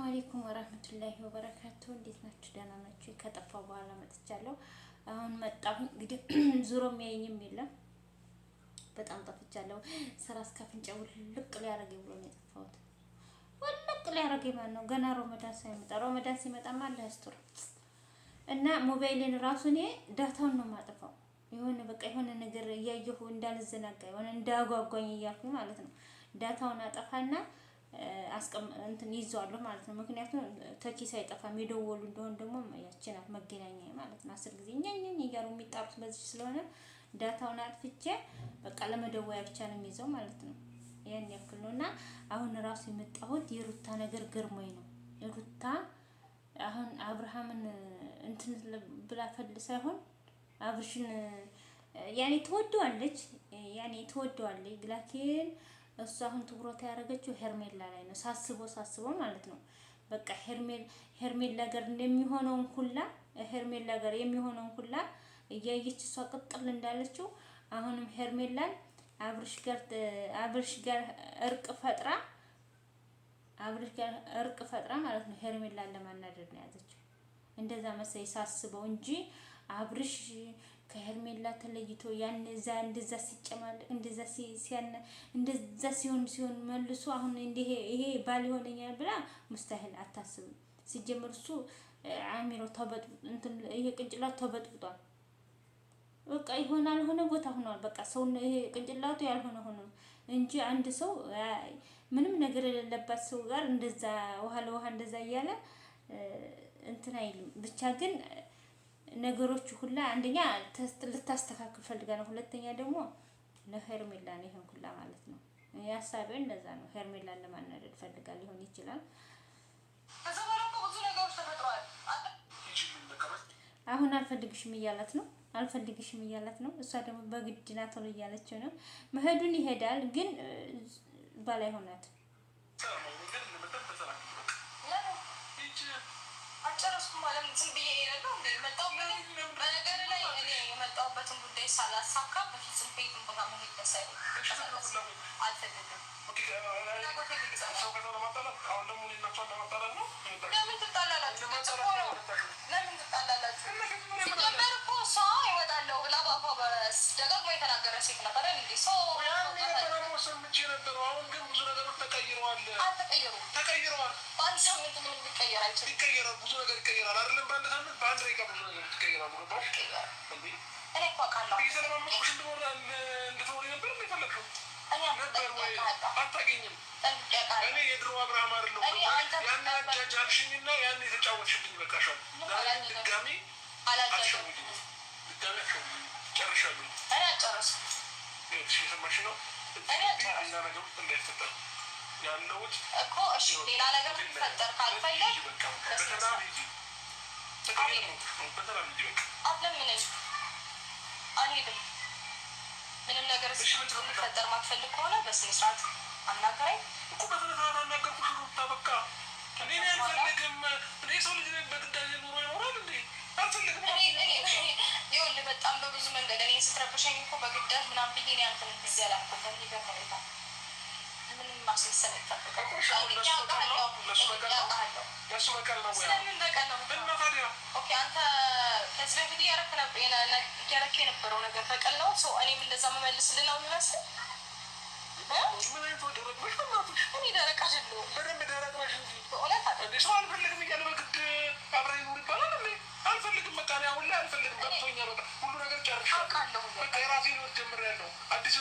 አለይኩም ወራህመቱላሂ ወበረካቱ። እንዴት ናችሁ? ደህና ናችሁ? ከጠፋው በኋላ መጥቻለሁ። አሁን መጣሁ። እንግዲህ ዙሮ የሚያየኝም የለም። በጣም ጠፍቻለሁ። ስራ እስከፍንጫው ልቅ ሊያረገኝ ብሎ ነው የጠፋሁት። ወልቅ ሊያረገኝ ማለት ነው። ገና ረመዳን ሲመጣማ አለ ያስቱር እና ሞባይልን ራሱ እኔ ዳታውን ነው የማጠፋው። የሆነ ነገር እያየሁ እንዳልዘናጋ የሆነ እንዳጓጓኝ እያልኩኝ ማለት ነው። ዳታውን አጠፋና እንትን ይዘዋለሁ ማለት ነው። ምክንያቱም ተኪስ አይጠፋም። የደወሉ እንደሆነ ደግሞ ያቺናት መገናኛ ማለት ነው። 10 ጊዜ እኛኛኝ እያሉ የሚጣሩት በዚህ ስለሆነ ዳታውን አጥፍቼ በቃ ለመደወያ ብቻ ነው የሚይዘው ማለት ነው። ያን ያክል ነው። እና አሁን ራሱ የመጣሁት የሩታ ነገር ገርሞኝ ነው። የሩታ አሁን አብርሃምን እንትን ብላ ፈል ሳይሆን አብርሽን ያኔ ትወደዋለች ላኪን እሱ አሁን ትኩረት ያደረገችው ሄርሜላ ላይ ነው። ሳስበው ማለት ነው። በቃ ሄርሜላ ጋር የሚሆነውን ሁላ እያየች እሷ ቅጥል እንዳለችው አሁንም ሄርሜላን አብርሽ ጋር እርቅ ፈጥራ ማለት ነው። ሄርሜላን ለማናደድ ነው ያዘችው። እንደዛ መሰለኝ ሳስበው እንጂ አብርሽ ከሄርሜላ ተለይቶ እንደዛ ሲጨማለቅ እንደዛ ሲሆን መልሶ አሁን ይሄ ባል ይሆነኛል ብላ ሙስታሂል አታስብም። ሲጀምር እሱ አሚሮ ይሄ ቅንጭላቱ ተበጥብጧል። በቃ ይሆናል ሆነ ቦታ ሆኗል። በቃ ሰው ይሄ ቅንጭላቱ ያልሆነ ሆኖ እንጂ አንድ ሰው ምንም ነገር የሌለባት ሰው ጋር እንደዛ ውሃ ለውሃ እንደዛ እያለ እንትን አይልም። ብቻ ግን ነገሮች ሁላ አንደኛ ልታስተካክል ፈልጋ ነው። ሁለተኛ ደግሞ ለሄርሜላ ነው ይሄን ሁላ ማለት ነው። ያሳበ እንደዛ ነው። ሄርሜላን ለማናደድ ፈልጋ ሊሆን ይችላል። አሁን አልፈልግሽም እያላት ነው። እሷ ደግሞ በግድ ና ቶሎ እያለችው ነው። መሄዱን ይሄዳል ግን ባላይ ሆናት የመጣሁበትን ጉዳይ ሳላሳካ በፍጹም ቤትም ቦታ መሄድ ደስ አልፈልግም። ለምን ትጣላላችሁ? ሲጀመር እኮ እሷ እወጣለሁ ብላ በአፏ ደጋግማ የተናገረ ሴት ነበር። ተቀይረዋል። በአንድ ሳምንት ምንም ሊቀየር አይችልም። ይቀየራል። ብዙ ነገር ይቀየራል። አይደለም በአንድ ሳምንት በአንድ ደቂቃ ብዙ ነገር ይቀየራል። እኔ እኮ አውቃለሁ። አታገኝም። እኔ የድሮ አብርሃም አይደለሁም። ያን አጃጃልሽኝና ያን የተጫወትሽብኝ በቃሻል። ድጋሚ አትሸውጂኝ። ጨርሻለሁ። እኔ አልጨረስኩም። የሰማሽ ነው። ሌላ ነገር ውስጥ እንዳይፈጠር ያለውት እኮ እሺ፣ ሌላ ነገር ሊፈጠር ካልፈለግ በሰላም ሂጂ። አትለምነኝ፣ አልሄድም። ምንም ነገር ሊፈጠር ማትፈልግ ከሆነ በስነ ስርዓት አናግረኝ እኮ። በስነ ስርዓት አናገርኩሽ ሩታ። በቃ እኔ አልፈልግም። እኔ ሰው ልጅ በግዳጅ ኑሮ ይኖራል እንዴ? አልፈልግም። ይኸውልህ በጣም በብዙ መንገድ እኔ ስትረብሸኝ እኮ በግዳጅ ምናምን ብዬ እኔ አንተን ጊዜ አላልኩም። ይገርም ሁኔታ ምንም ማስመሰል አይጠበቅም። ለሱ በቀል ነው። ስለምን በቀል ነው? እና ታዲያ ኦኬ፣ አንተ ከዚህ በፊት እያረክ የነበረው ነገር በቀል ነው። እኔም እንደዛ መመልስልህ ነው የሚመስል። ምን አይነት ደረቅ ነሽ? እኔ ደረቅ አይደለሁም። በደንብ ደረቅ ነሽ እንጂ በእውነት አይደለም። ሰው አልፈልግም እያለ በግድ አብረን ኑር ይባላል እንዴ? አልፈልግም። በቃ እኔ አሁን ላይ አልፈልግም። ገብቶኛል። በቃ ሁሉ ነገር ጨርሻለሁ። በቃ የራሴን ህይወት ጀምሬያለሁ። አዲስ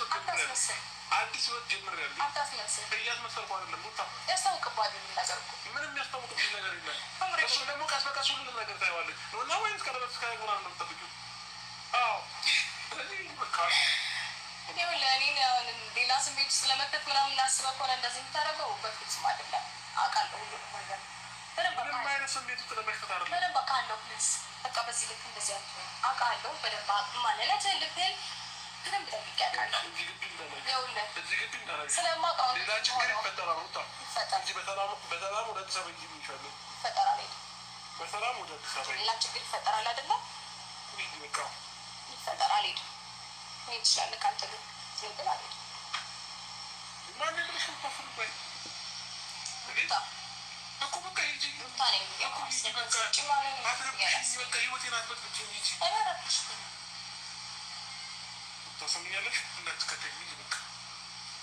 ህይወት ጀምሬያለሁ። አታስመስል። እያስመሰልኩ አይደለም። ቦታ ያስታውቅብሃል። ነገር እኮ ምንም ያስታውቅብኝ ነገር የለም። እሱ ደግሞ ቀስ በቀስ ሁሉንም ነገር ታየዋለች እና ወይም እስከለበት እስካይሆን ነው የምጠብቂው? አዎ። ስለዚህ በቃ ይኸውልህ እኔ አሁን ሌላ ስሜት ውስጥ ለመክተት ምናምን አስበህ ከሆነ እንደዚህ የምታደርገው በፍጹም አይደለም። አውቃለሁ ሁሉንም ነገር ምንም አይነት ስሜት ውስጥ ለመክተት አይደለም። በደንብ አውቃለሁ። ፕሊዝ በቃ በዚህ ልክ እንደዚህ አትሆን። አውቃለሁ በደንብ ማንነት ልክህን በደንብ ጠብቄ አውቃለሁ። ስለማውቀው ሌላ ችግር ይፈጠራል። በሰላም ወደ አዲስ አበባ ይፈጠራል። በሰላም ወደ አዲስ አበባ ሌላ ችግር ይፈጠራል አይደለም? ይፈጠራል። ሄድ ትችላለህ። ከአንተ ግን ዝም ብለህ አልሄድም። ማን ልሽ ታፍርበኝ እኮ በቃ ሂጂ ታኔ እኮ በቃ አትረብሽኝ። በቃ ህይወቴን አትበጥብጭኝ። ሂጂ ታሰሚኛለሽ። እንዳትከተኝ ሂጂ በቃ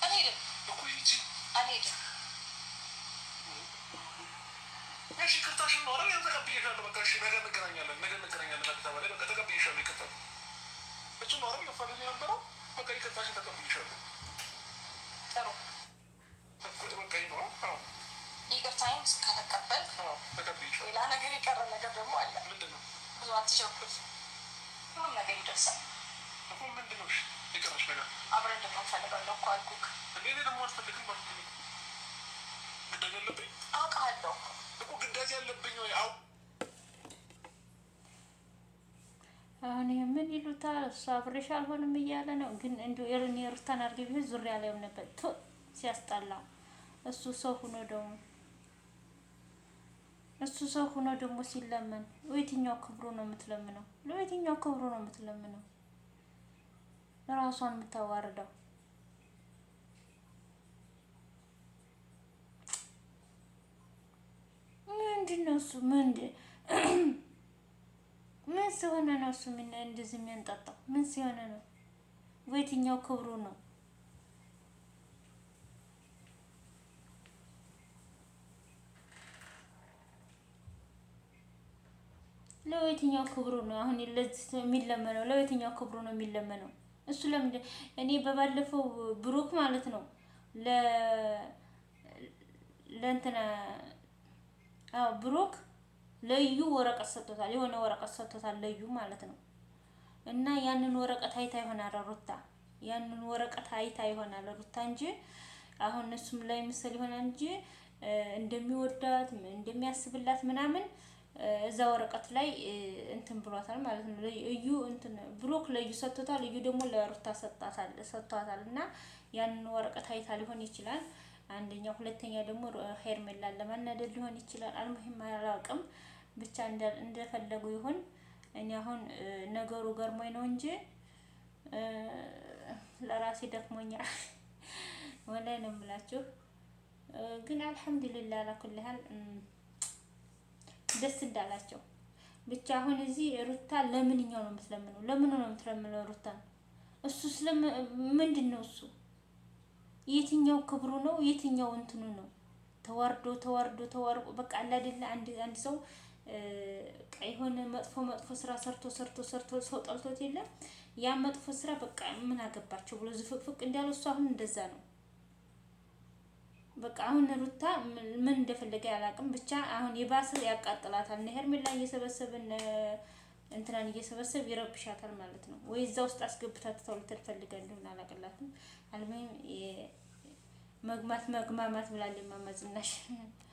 አልሄድም እኮ ሂጂ አልሄድም። እሺ ይቅርታሽን ነው አይደል? ተቀብዬሻለሁ። በቃ እሺ ነገ እንገናኛለን። አዲስ አበባ ላይ በቃ ተቀብዬሻለሁ። ይቅርታ እሱ ነው አይደል ለፋለኝ የነበረው። በቃ ይቅርታሽን ተቀብዬሻለሁ። ጥሩ በቃ ይሄ ነው። ይቅርታዬን ከተቀበልክ ተቀብዬሻለሁ። ሌላ ነገር የቀረ ነገር ደግሞ አለ። ምንድን ነው? ብዙ አትቸኩል። ሁሉም ነገር ይደርሳል እኮ። ምንድን ነው የቀረሽ ነገር? አብረን እንደምንፈልጋለሁ እኮ አልኩህ። እኔ ደግሞ አልፈልግም ባልኩ ግዳጅ አለብኝ አውቃለሁ እኮ ግዳጅ ያለብኝ ወይ አሁን ምን ይሉታል? እሱ አብሬሽ አልሆንም እያለ ነው። ግን እንዲሁ የሩን የሩታን አድርጌ ቢሆን ዙሪያ ላይም ነበር ሲያስጠላ። እሱ ሰው ሆኖ ደግሞ ሲለመን ለየትኛው ክብሩ ነው የምትለምነው? ለየትኛው ክብሩ ነው የምትለምነው? ራሷን የምታዋርደው ምንድነው? እሱ ምን ሲሆነ ነው እሱ እንደዚህ የሚያንጣጣው? ምን ሲሆነ ነው? በየትኛው ክብሩ ነው? ለየትኛው ክብሩ ነው አሁን ለዚህ የሚለመነው? ለየትኛው ክብሩ ነው የሚለመነው? እሱ ለምን እኔ በባለፈው ብሩክ ማለት ነው ለእንትና ብሩክ ለዩ ወረቀት ሰጥቶታል። የሆነ ወረቀት ሰጥቶታል ለዩ ማለት ነው። እና ያንን ወረቀት አይታ ይሆናል ሩታ፣ ያንን ወረቀት አይታ ይሆናል ሩታ እንጂ አሁን እሱም ላይ ምስል ይሆናል እንጂ እንደሚወዳት እንደሚያስብላት ምናምን እዛ ወረቀት ላይ እንትን ብሏታል ማለት ነው። እዩ እንትን ብሩክ ለዩ ሰጥቶታል፣ እዩ ደግሞ ለሩታ ሰጥቷታል። እና ያንን ወረቀት አይታ ሊሆን ይችላል አንደኛ። ሁለተኛ ደግሞ ሄርሜላን ለማናደድ ሊሆን ይችላል። አልሙሂም አላውቅም፣ ብቻ እንደፈለጉ ይሁን። እኔ አሁን ነገሩ ገርሞኝ ነው እንጂ ለራሴ ደክሞኛል። ወላሂ ነው የምላችሁ። ግን አልሐምዱሊላህ አላኩል ሀል ደስ እንዳላቸው ብቻ። አሁን እዚህ ሩታ ለምንኛው ነው የምትለምነው? ለምኑ ነው የምትለምነው ሩታ? እሱ ምንድን ነው እሱ? የትኛው ክብሩ ነው? የትኛው እንትኑ ነው? ተዋርዶ በቃ አለ አይደለ? አንድ ሰው የሆነ መጥፎ ስራ ሰርቶ ሰው ጠልቶት የለም ያ መጥፎ ስራ በቃ ምን አገባቸው ብሎ ዝፍቅፍቅ እንዳለ እሱ አሁን እንደዛ ነው። በቃ አሁን ሩታ ምን እንደፈለገ ያላቅም። ብቻ አሁን የባሰ ያቃጥላታል። ሄርሜላ እየሰበሰበ እንትናን እየሰበሰብ ይረብሻታል ማለት ነው። ወይ እዛ ውስጥ አስገብታ ተውልተን ፈልጋ እንደሆነ አላቅላትም። አልሙሂም መግማማት ብላለች ማማ ዝናሽ